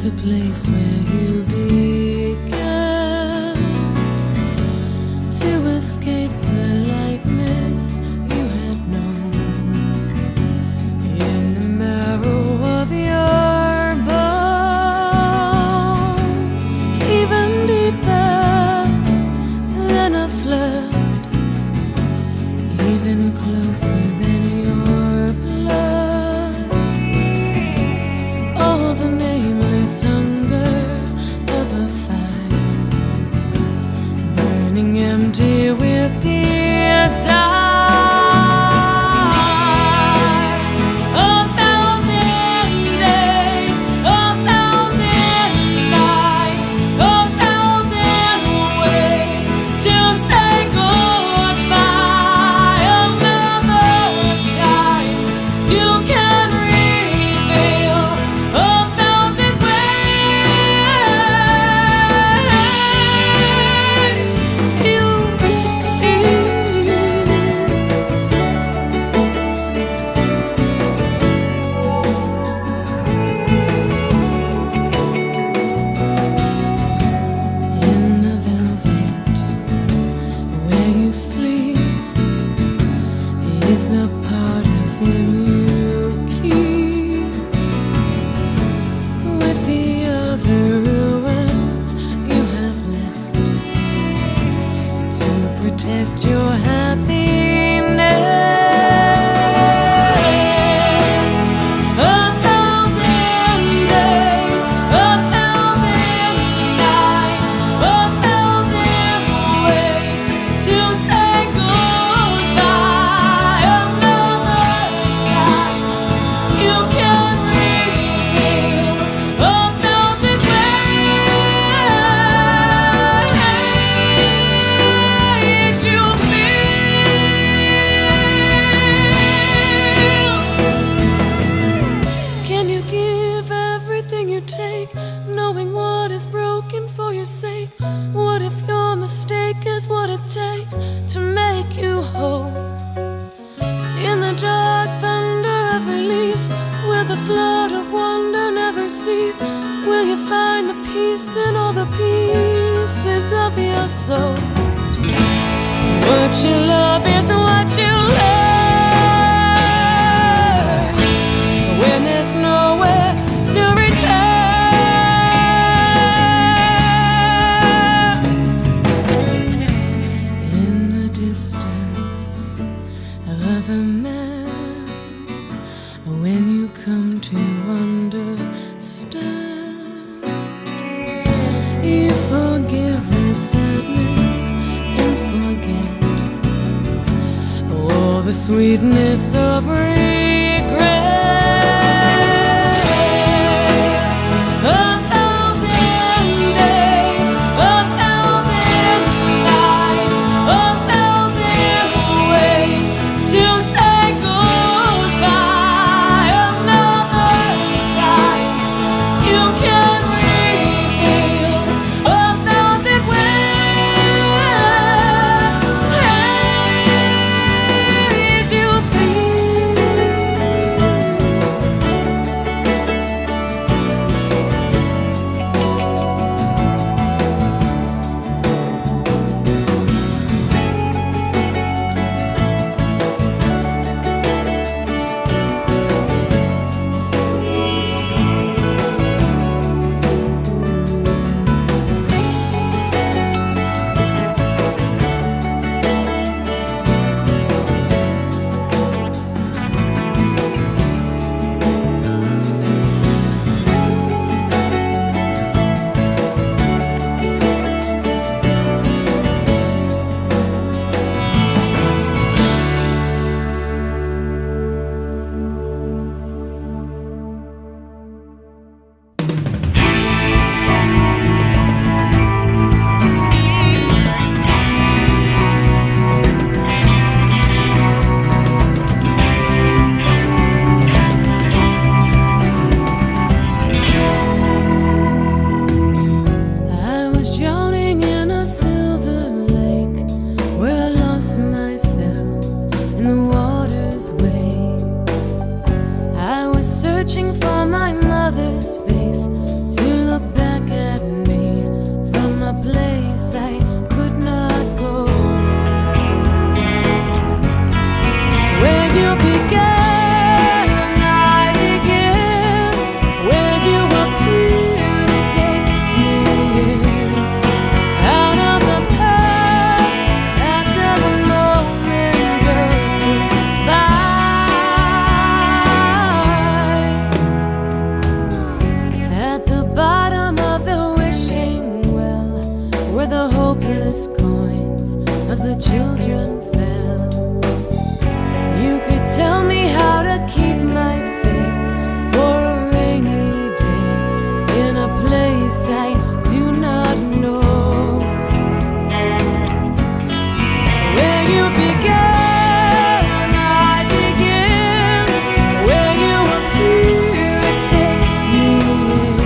the place where you began to escape the lightness you had known in the marrow of your bone, even deeper than a flood, even closer than your blood. All the nameless hunger of a fire, burning empty with desire. A thousand days, a thousand nights, a thousand ways to say goodbye. Another time you can reveal a thousand ways you in the velvet where you sleep is the part of him you keep with the other ruins you have left to protect your happiness. A thousand days, a thousand nights, a thousand ways to say goodbye. Another time you can reveal a thousand ways you feel. Can you give everything you take, knowing what is broken for your sake? What if your mistake is what it takes to make you whole? In the dark thunder of release, where the flood of wonder never cease, will you find the peace in all the pieces of your soul? What you love is what you learn when there's nowhere to return. In the distance of a man, when you come to understand, you forgive the sadness and forget all the sweetness of regret. A thousand days, a thousand nights, a thousand ways to say goodbye. Another time you can reveal a thousand ways you feel. but the children fell. You could tell me how to keep my faith for a rainy day in a place I do not know. Where you began, I begin. Where you appear to take me in.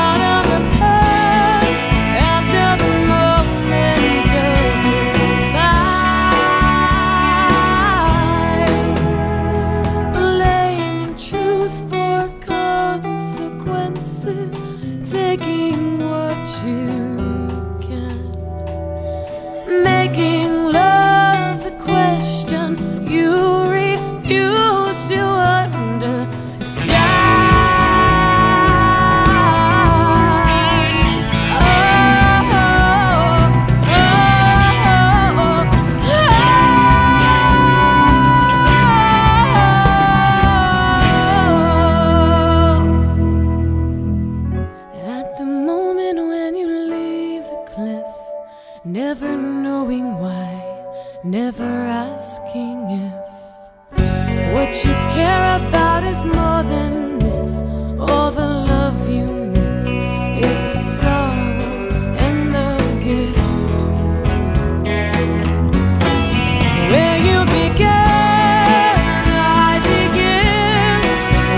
Out of the past, after the moment of goodbye. Blaming truth for consequences, taking what you can. Making love the question you refuse to understand. At the moment when you leave the cliff, never knowing why, never asking if what you care about is more than this. All the love you miss is the sorrow and the gift. Where you began, I begin.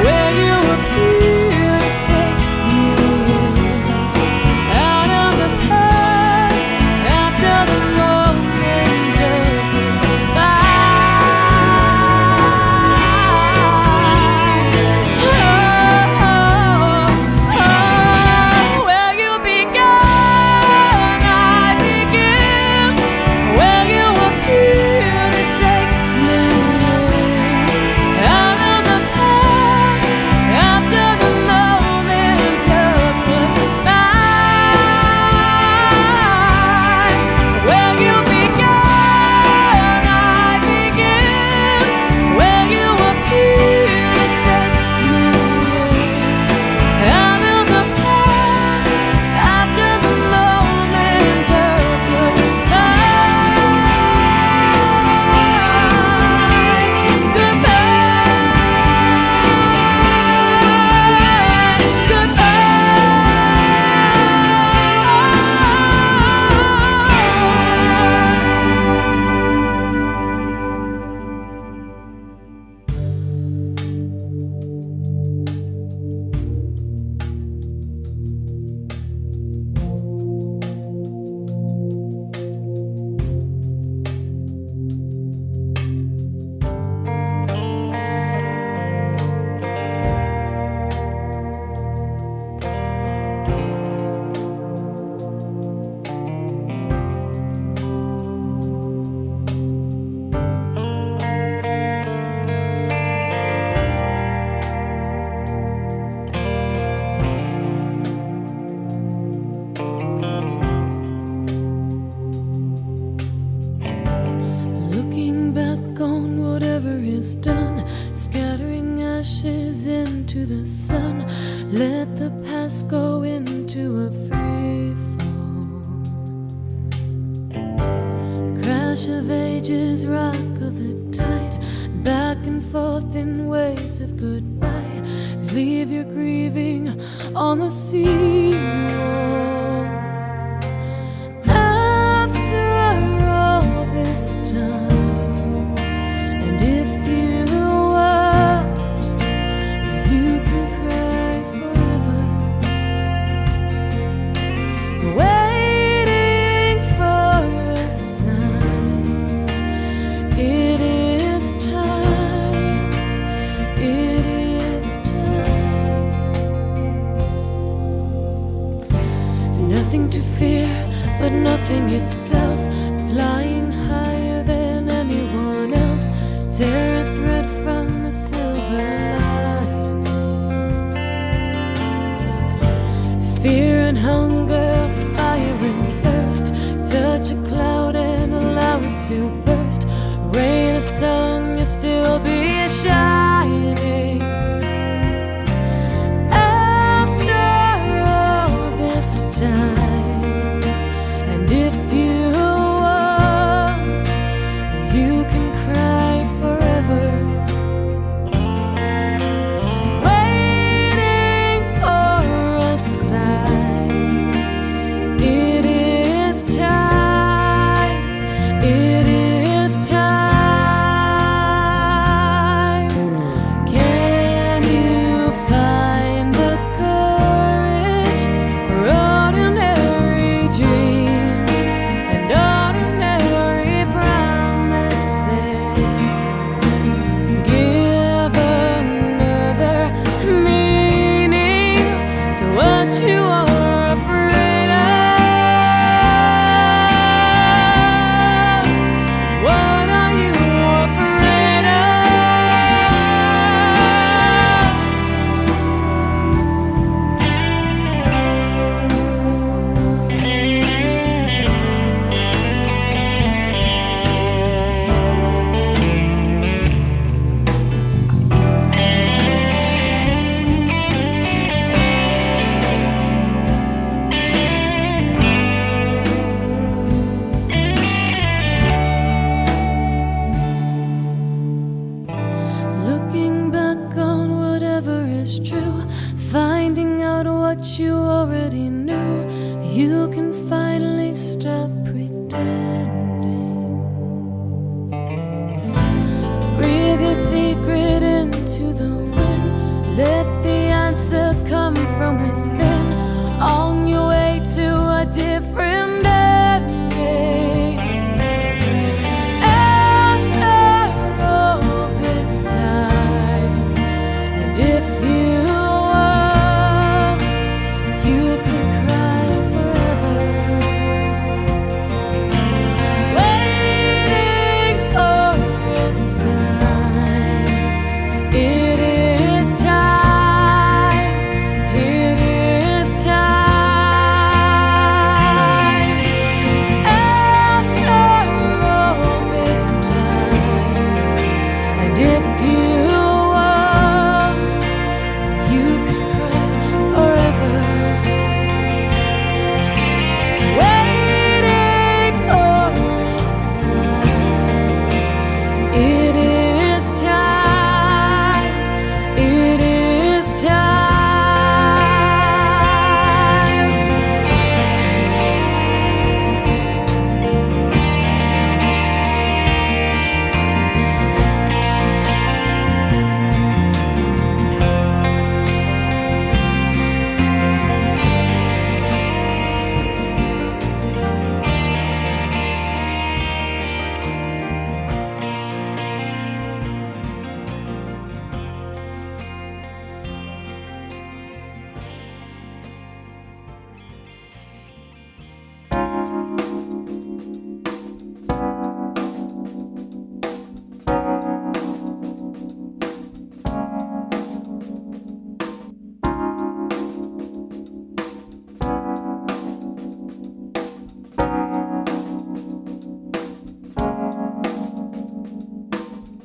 Where you appear to take me in. Out of the past, after the moment of goodbye. Where you began, I begin. Where you appear to take me in. Out of the past, after the moment of goodbye. Where you began, I begin. Where you appear to take me in. Out of the past, after the moment of looking back on whatever is done, scattering ashes into the sun. Let the past go into a free fall. Crash of ages, rock of the tide, back and forth in waves of goodbye. Leave your grieving on the seawall. After all this time, and if you want, you can cry forever, waiting for a sign. It is time, it is time. Nothing to fear but nothing itself, flying higher than anyone else. Tear a thread from the silver lining. Fear and hunger, fire and thirst. Touch a cloud and allow it to burst. Rain or sun, you'll still be shining. After all this time, and if you want, you are afraid of? What are you afraid of? Looking back on whatever is true, finding out what you already knew, you can finally stop pretending. Breathe your secret into the wind. Let the answer come from within. On your way to a different ending. After all this time, and if you were, you could cry forever. Waiting for a sign. It is time. It is time. After all this time, and if you were, you could cry forever. Waiting for a sign. It is time. It is time.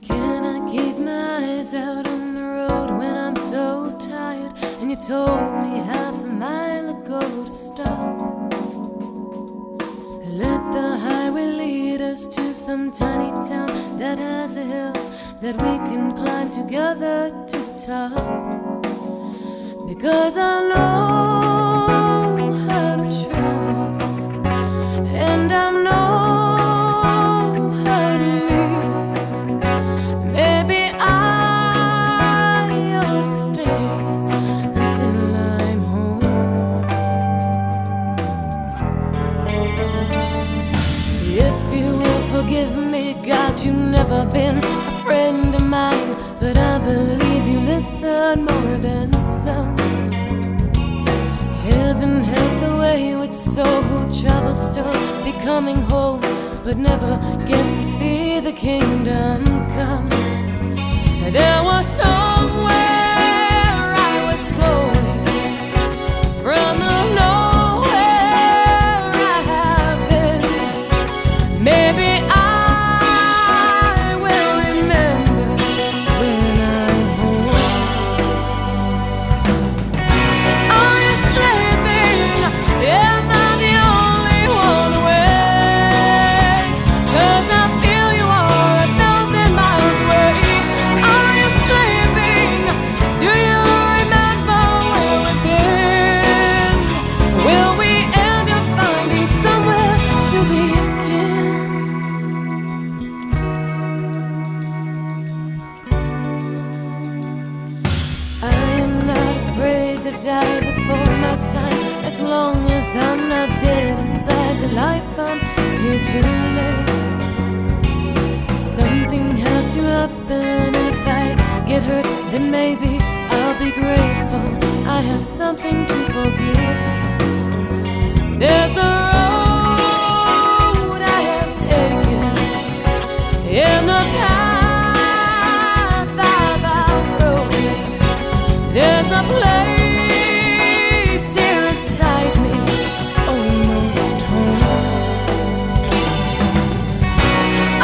Can I keep my eyes out on the road when I'm so tired? And you told me half a mile ago to stop. Let the highway lead us to some tiny town that has a hill that we can climb together to the top. Because I know how to travel, and I know how to live. Maybe I ought to stay until I'm home. If you will forgive me, God, you've never been a friend of mine, but I believe you listen more than some. Heaven help the wayward soul who travels to becoming whole, but never gets to see the kingdom come. There was somewhere I was going from the nowhere I have been. Maybe I will remember when I'm home. Are you sleeping? Am I the only one awake? 'Cause I feel you are 1,000 miles away. Are you sleeping? Do you remember where we've been? Will we end up finding somewhere to begin? I am not afraid to die before my time, as long as I'm not dead inside the life I'm here to live. Something has to happen, and if I get hurt, then maybe I'll be grateful I have something to forgive. There's the road I have taken in the path I've outgrown. There's a place here inside me, almost home.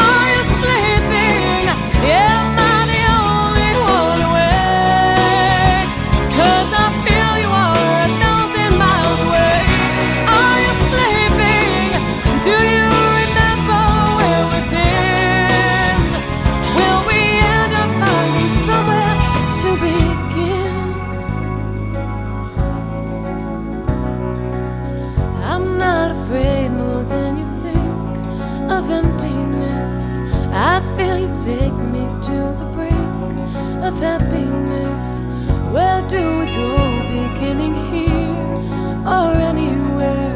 Are you sleeping? Am I the only one awake? 'Cause I feel you are 1,000 miles away. Are you sleeping? Do you remember where we've been? Will we end up finding somewhere to begin? I'm not afraid more than you think of emptiness. I feel you take me to the brink of happiness. Where do we go, beginning here or anywhere?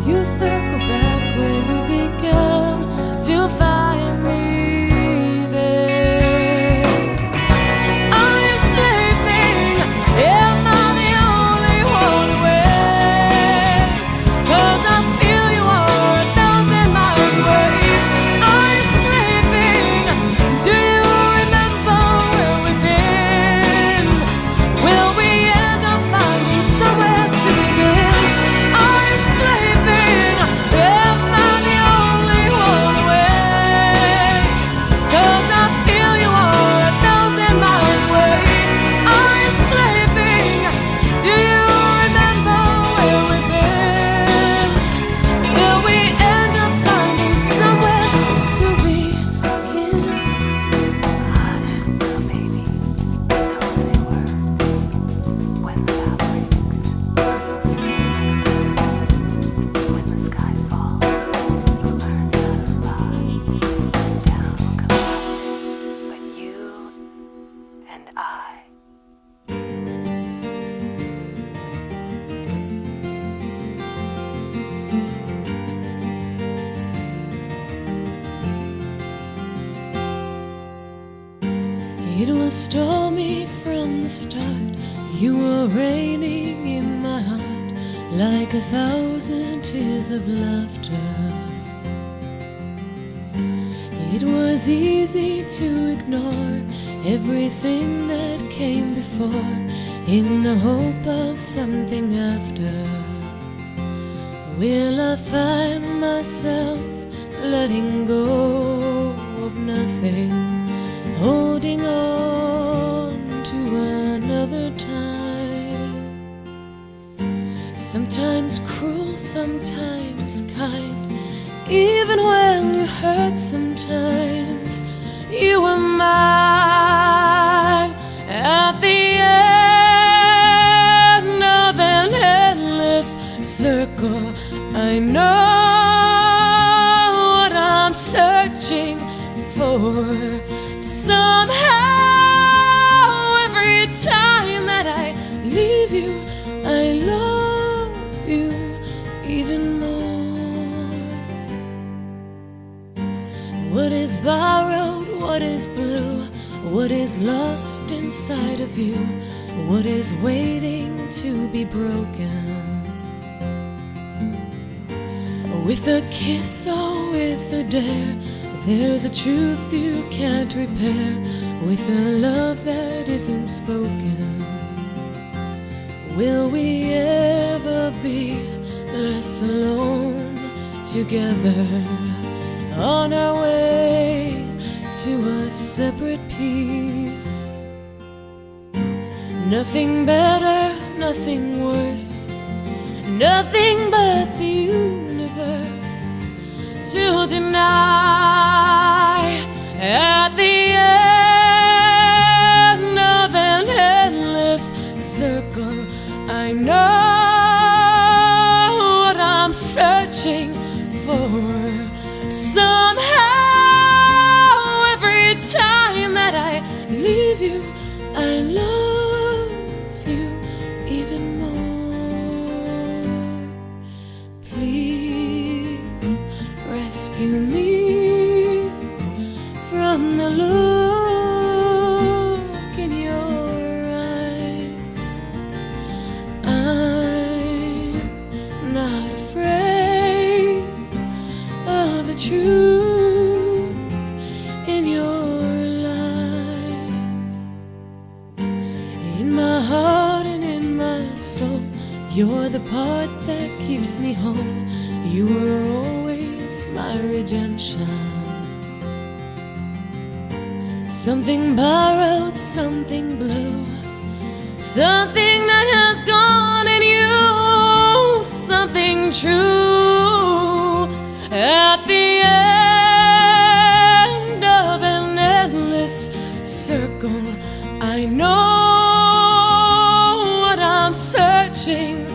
You circle back where you began to find me there. Are you sleeping? Am I the only one awake? 'Cause I feel you are 1,000 miles away. Are you sleeping? Do you remember where we've been? Will we end up finding somewhere to begin? Are you sleeping? Am I the only one awake? 'Cause I feel you are 1,000 miles away. Are you sleeping? Do you remember where we've been? Will we end up finding somewhere to begin? Baby, don't say a word. When the bough breaks, you'll see like a bird. When the sky falls, you'll learn how to fly. Down will come up, but you and I. It was stormy from the start. You were raining in my heart like 1,000 tears of laughter. It was easy to ignore everything that came before in the hope of something after. Will I find myself letting go of nothing, holding on to another time? Sometimes cruel, sometimes kind. Even when you hurt sometimes, you were mine. At the end of an endless circle, I know what I'm searching for. Somehow, every time that I leave you, I love you even more. What is borrowed, what is blue, what is lost inside of you, what is waiting to be broken? With a kiss or with a dare, there's a truth you can't repair. With a love that isn't spoken, will we ever be less alone together on our way to a separate peace? Nothing better, nothing worse, nothing but the universe to deny. At the end of an endless circle, I know what I'm searching for. Somehow, every time that I leave you, I love you even more. Please rescue me from the look in your eyes. truth in your lies. In my heart and in my soul, you're the part that keeps me whole. You were always my redemption. Something borrowed, something blue, something that has gone in you, something true. At the end of an endless circle, I know what I'm searching